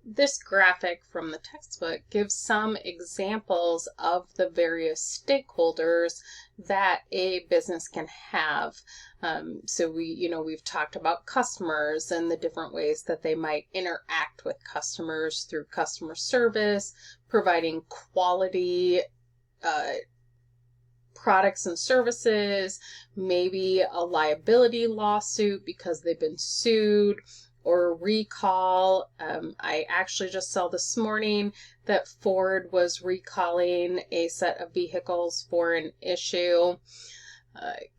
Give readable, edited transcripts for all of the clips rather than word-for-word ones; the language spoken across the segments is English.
This graphic from the textbook gives some examples of the various stakeholders that a business can have. So we've talked about customers and the different ways that they might interact with customers through customer service, providing quality products and services, maybe a liability lawsuit because they've been sued, or a recall. I actually just saw this morning that Ford was recalling a set of vehicles for an issue.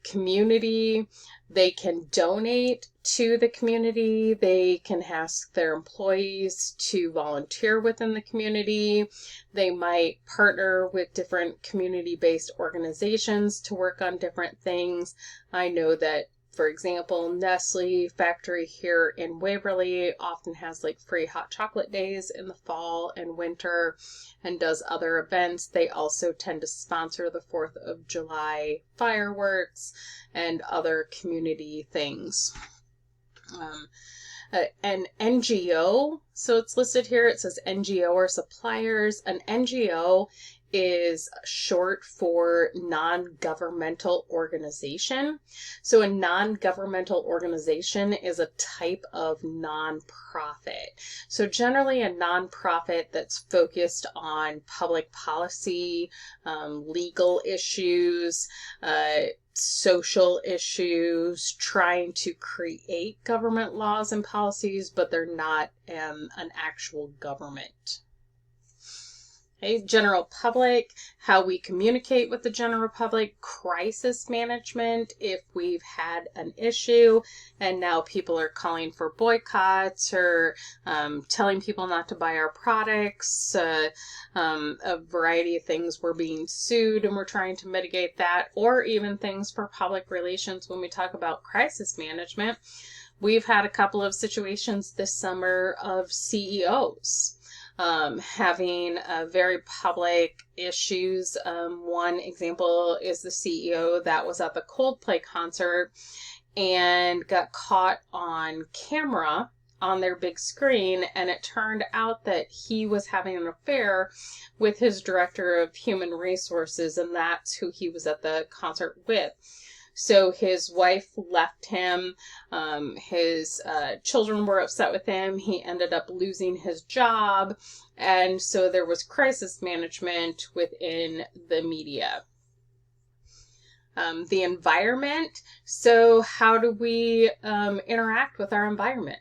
Community, they can donate to the community. They can ask their employees to volunteer within the community. They might partner with different community-based organizations to work on different things. I know that, for example, Nestle factory here in Waverly often has like free hot chocolate days in the fall and winter and does other events. They also tend to sponsor the 4th of July fireworks and other community things. An NGO, so it's listed here, it says NGO or suppliers. An NGO is short for non-governmental organization. So a non-governmental organization is a type of nonprofit. So generally a nonprofit that's focused on public policy, legal issues, social issues, trying to create government laws and policies, but they're not an actual government. Okay, general public, how we communicate with the general public, crisis management, if we've had an issue and now people are calling for boycotts or telling people not to buy our products, a variety of things. We're being sued and we're trying to mitigate that, or even things for public relations when we talk about crisis management. We've had a couple of situations this summer of CEOs having very public issues. One example is the CEO that was at the Coldplay concert and got caught on camera on their big screen, and it turned out that he was having an affair with his director of human resources, and that's who he was at the concert with. So his wife left him, his children were upset with him, he ended up losing his job, and so there was crisis management within the media. The environment, so how do we interact with our environment?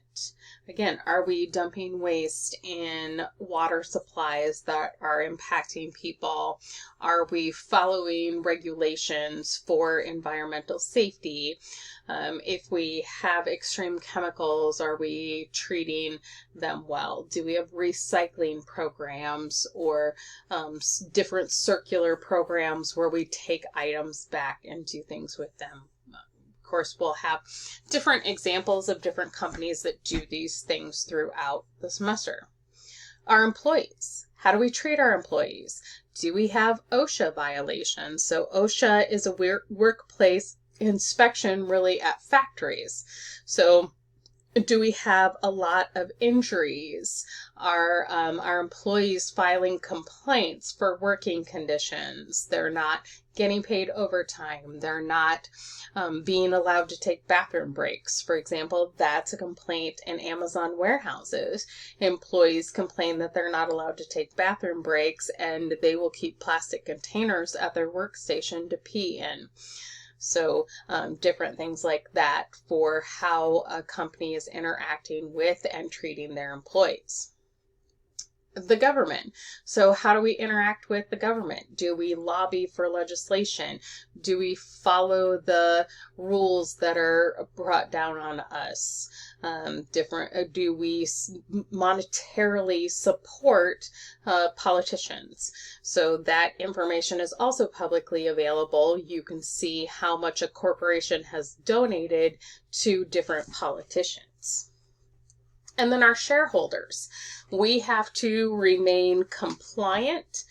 Again, are we dumping waste in water supplies that are impacting people? Are we following regulations for environmental safety? If we have extreme chemicals, are we treating them well? Do we have recycling programs or different circular programs where we take items back and do things with them? Of course, we'll have different examples of different companies that do these things throughout the semester. Our employees. How do we treat our employees? Do we have OSHA violations? So OSHA is a workplace inspection really at factories. So do we have a lot of injuries? Are our employees filing complaints for working conditions? They're not getting paid overtime. They're not being allowed to take bathroom breaks. For example, that's a complaint in Amazon warehouses. Employees complain that they're not allowed to take bathroom breaks, and they will keep plastic containers at their workstation to pee in. So different things like that for how a company is interacting with and treating their employees. The government. So how do we interact with the government? Do we lobby for legislation? Do we follow the rules that are brought down on us? Do we monetarily support politicians? So that information is also publicly available. You can see how much a corporation has donated to different politicians. And then our shareholders. We have to remain compliant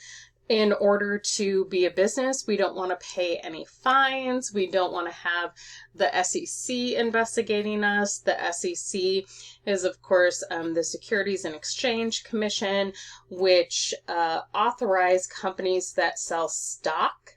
in order to be a business, we don't want to pay any fines. We don't want to have the SEC investigating us. The SEC is, of course, the Securities and Exchange Commission, which authorize companies that sell stock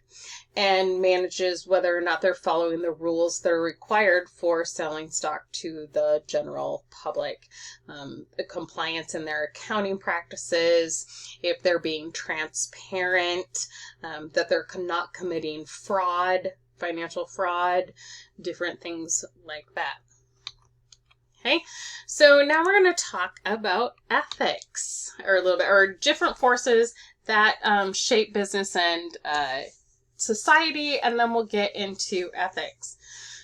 and manages whether or not they're following the rules that are required for selling stock to the general public. The compliance in their accounting practices, if they're being transparent, that they're not committing fraud, financial fraud, different things like that. Okay, so now we're going to talk about ethics, or a little bit, or different forces that shape business and society, and then we'll get into ethics.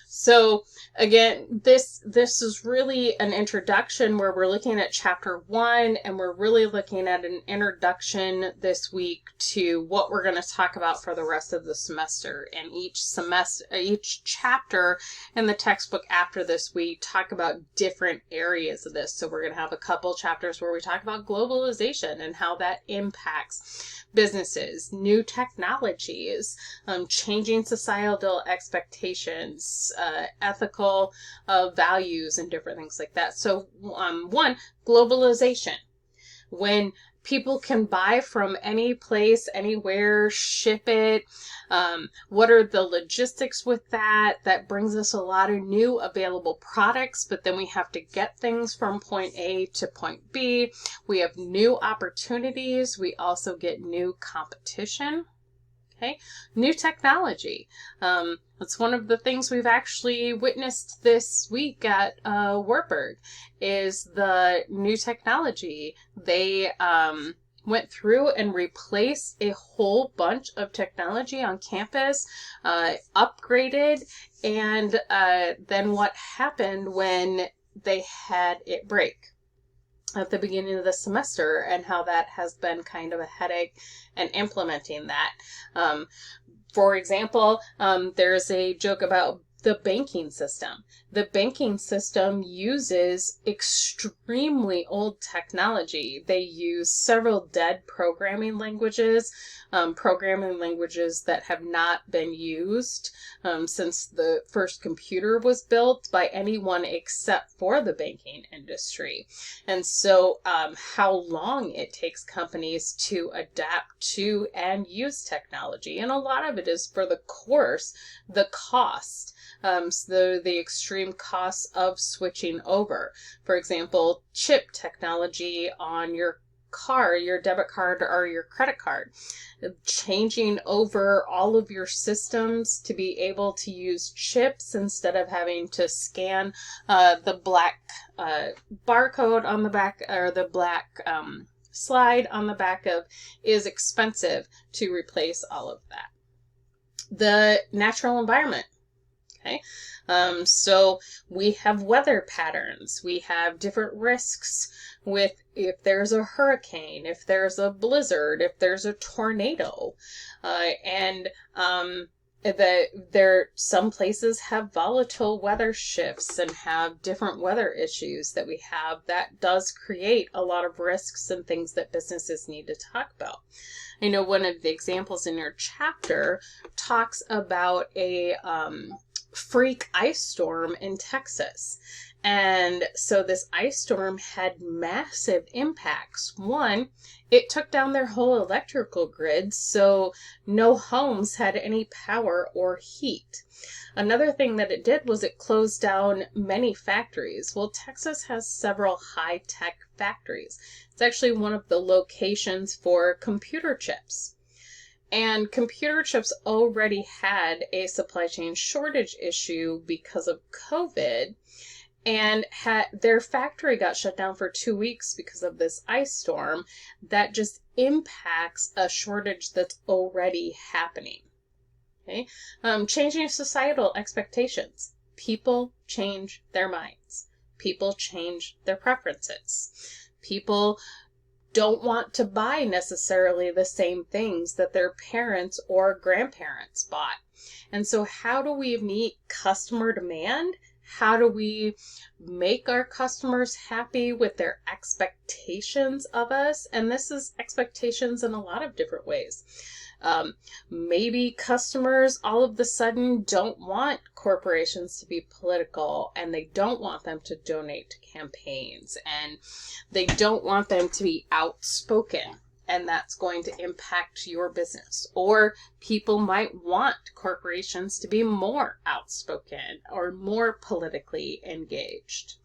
So again, this is really an introduction where we're looking at chapter 1, and we're really looking at an introduction this week to what we're going to talk about for the rest of the semester. And each chapter in the textbook after this, we talk about different areas of this. So we're going to have a couple chapters where we talk about globalization and how that impacts businesses, new technologies, changing societal expectations, ethical values, and different things like that. So, one, globalization. When people can buy from any place, anywhere, ship it, what are the logistics with that? That brings us a lot of new available products, but then we have to get things from point A to point B. We have new opportunities. We also get new competition. Okay, new technology. That's one of the things we've actually witnessed this week at Wartburg, is the new technology. They went through and replaced a whole bunch of technology on campus, upgraded, and then what happened when they had it break at the beginning of the semester, and how that has been kind of a headache and implementing that. For example, there's a joke about the banking system. The banking system uses extremely old technology. They use several dead programming languages that have not been used since the first computer was built by anyone except for the banking industry. And so how long it takes companies to adapt to and use technology. And a lot of it is for the cost. So the extreme costs of switching over. For example, chip technology on your car, your debit card or your credit card. Changing over all of your systems to be able to use chips instead of having to scan the black barcode on the back, or the black slide on the back of, is expensive to replace all of that. The natural environment. Okay, so we have weather patterns. We have different risks with if there's a hurricane, if there's a blizzard, if there's a tornado, and some places have volatile weather shifts and have different weather issues that we have. That does create a lot of risks and things that businesses need to talk about. I know one of the examples in your chapter talks about a freak ice storm in Texas. And so this ice storm had massive impacts. One, it took down their whole electrical grid, so no homes had any power or heat. Another thing that it did was it closed down many factories. Well, Texas has several high-tech factories. It's actually one of the locations for computer chips. And computer chips already had a supply chain shortage issue because of COVID, and their factory got shut down for 2 weeks because of this ice storm. That just impacts a shortage that's already happening. Okay, changing societal expectations. People change their minds. People change their preferences. People don't want to buy necessarily the same things that their parents or grandparents bought. And so how do we meet customer demand? How do we make our customers happy with their expectations of us? And this is expectations in a lot of different ways. Maybe customers all of a sudden don't want corporations to be political, and they don't want them to donate to campaigns, and they don't want them to be outspoken, and that's going to impact your business. Or people might want corporations to be more outspoken or more politically engaged.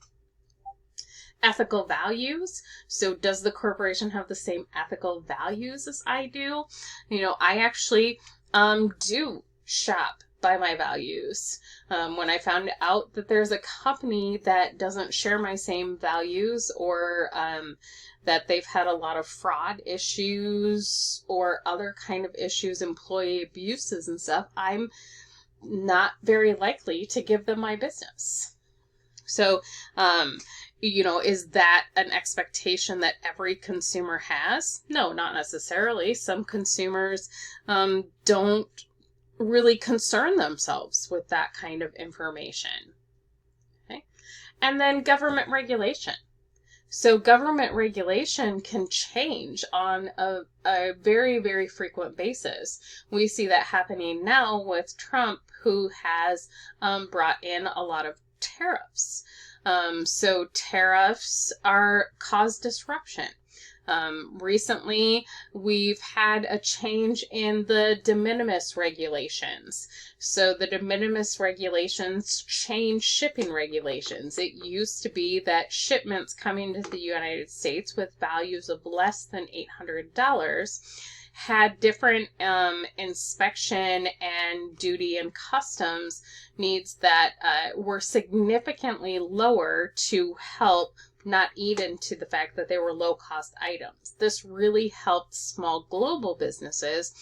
Ethical values. So does the corporation have the same ethical values as I do? I actually do shop by my values. When I found out that there's a company that doesn't share my same values, or that they've had a lot of fraud issues or other kind of issues, employee abuses and stuff, I'm not very likely to give them my business. So, is that an expectation that every consumer has? No, not necessarily. Some consumers don't really concern themselves with that kind of information. Okay. And then government regulation. So government regulation can change on a very, very frequent basis. We see that happening now with Trump, who has brought in a lot of tariffs. So tariffs cause disruption. Recently, we've had a change in the de minimis regulations. So the de minimis regulations change shipping regulations. It used to be that shipments coming to the United States with values of less than $800 had different inspection and duty and customs needs that were significantly lower to help not even to the fact that they were low-cost items. This really helped small global businesses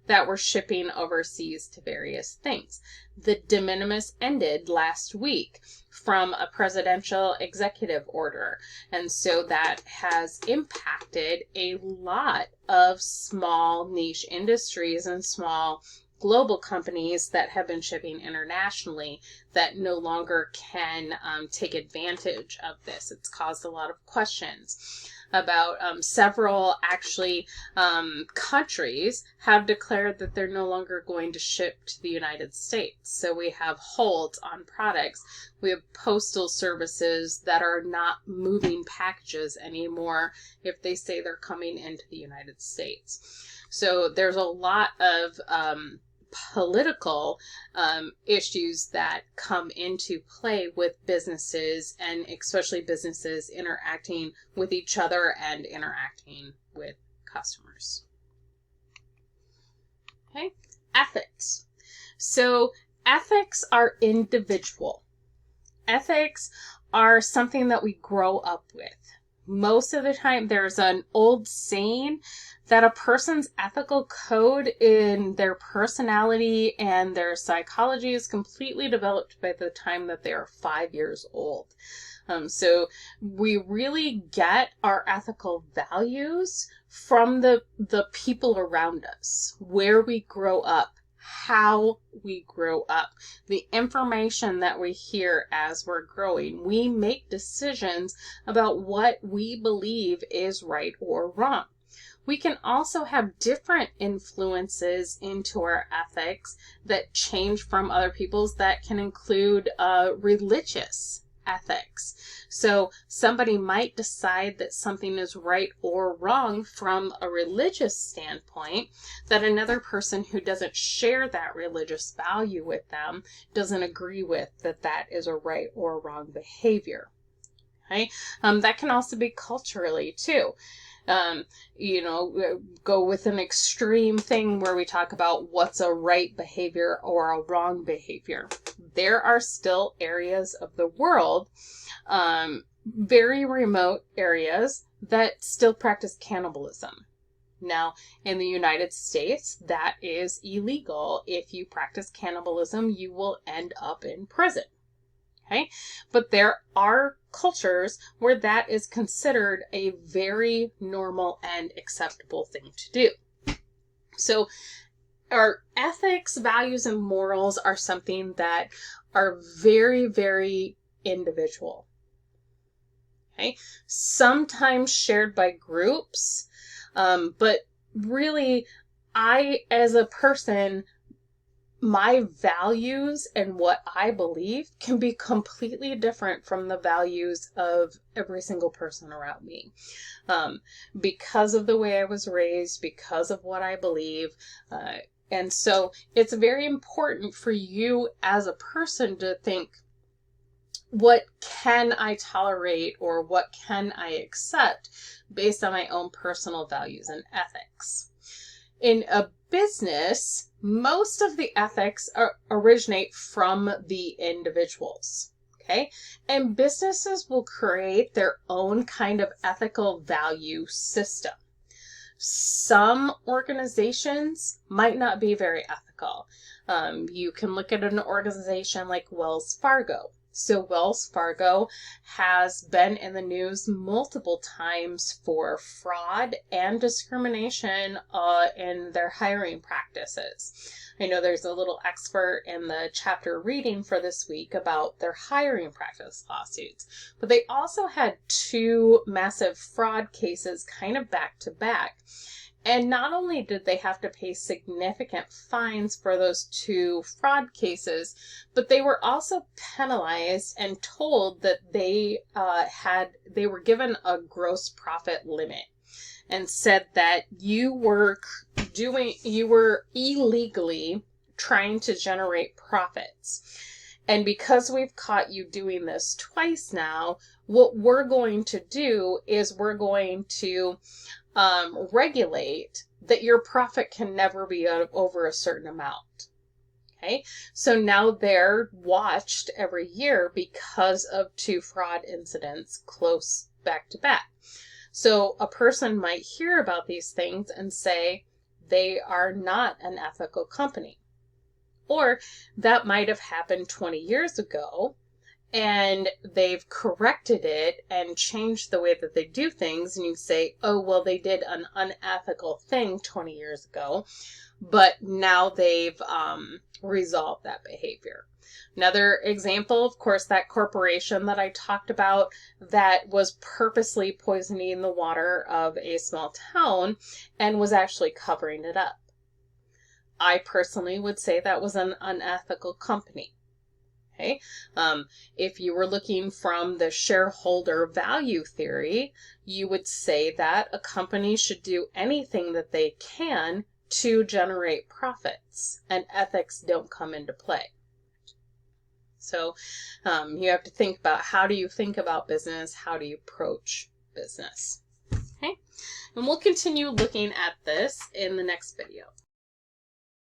that were shipping overseas to various things. The de minimis ended last week from a presidential executive order, and so that has impacted a lot of small niche industries and small global companies that have been shipping internationally that no longer can take advantage of this. It's caused a lot of questions about several countries have declared that they're no longer going to ship to the United States. So we have holds on products. We have postal services that are not moving packages anymore if they say they're coming into the United States. So there's a lot of political issues that come into play with businesses, and especially businesses interacting with each other and interacting with customers. Okay, ethics. So ethics are individual. Ethics are something that we grow up with. Most of the time, there's an old saying that a person's ethical code in their personality and their psychology is completely developed by the time that they are 5 years old. So we really get our ethical values from the people around us, where we grow up, how we grow up, the information that we hear as we're growing. We make decisions about what we believe is right or wrong. We can also have different influences into our ethics that change from other people's, that can include religious ethics. So somebody might decide that something is right or wrong from a religious standpoint that another person who doesn't share that religious value with them doesn't agree with, that is a right or wrong behavior. Okay? That can also be culturally too. Go with an extreme thing where we talk about what's a right behavior or a wrong behavior. There are still areas of the world, very remote areas, that still practice cannibalism. Now, in the United States, that is illegal. If you practice cannibalism, you will end up in prison. Okay? But there are cultures where that is considered a very normal and acceptable thing to do. So our ethics, values, and morals are something that are very, very individual. Okay, sometimes shared by groups, but really, I, as a person, my values and what I believe can be completely different from the values of every single person around me. Because of the way I was raised, because of what I believe. And so it's very important for you as a person to think, what can I tolerate or what can I accept based on my own personal values and ethics? In a business, most of the ethics originate from the individuals. Okay, and businesses will create their own kind of ethical value system. Some organizations might not be very ethical. You can look at an organization like Wells Fargo. So Wells Fargo has been in the news multiple times for fraud and discrimination in their hiring practices. I know there's a little expert in the chapter reading for this week about their hiring practice lawsuits. But they also had 2 massive fraud cases kind of back to back. And not only did they have to pay significant fines for those 2 fraud cases, but they were also penalized and told that they were given a gross profit limit, and said that you were illegally trying to generate profits. And because we've caught you doing this twice now, what we're going to do is we're going to regulate that your profit can never be over a certain amount. Okay, so now they're watched every year because of 2 fraud incidents close back to back. So a person might hear about these things and say they are not an ethical company. Or that might have happened 20 years ago, and they've corrected it and changed the way that they do things, and you say, oh, well, they did an unethical thing 20 years ago, but now they've resolved that behavior. Another example, of course, that corporation that I talked about that was purposely poisoning the water of a small town and was actually covering it up. I personally would say that was an unethical company. Okay. If you were looking from the shareholder value theory, you would say that a company should do anything that they can to generate profits, and ethics don't come into play. So you have to think about, how do you think about business? How do you approach business? Okay. And we'll continue looking at this in the next video.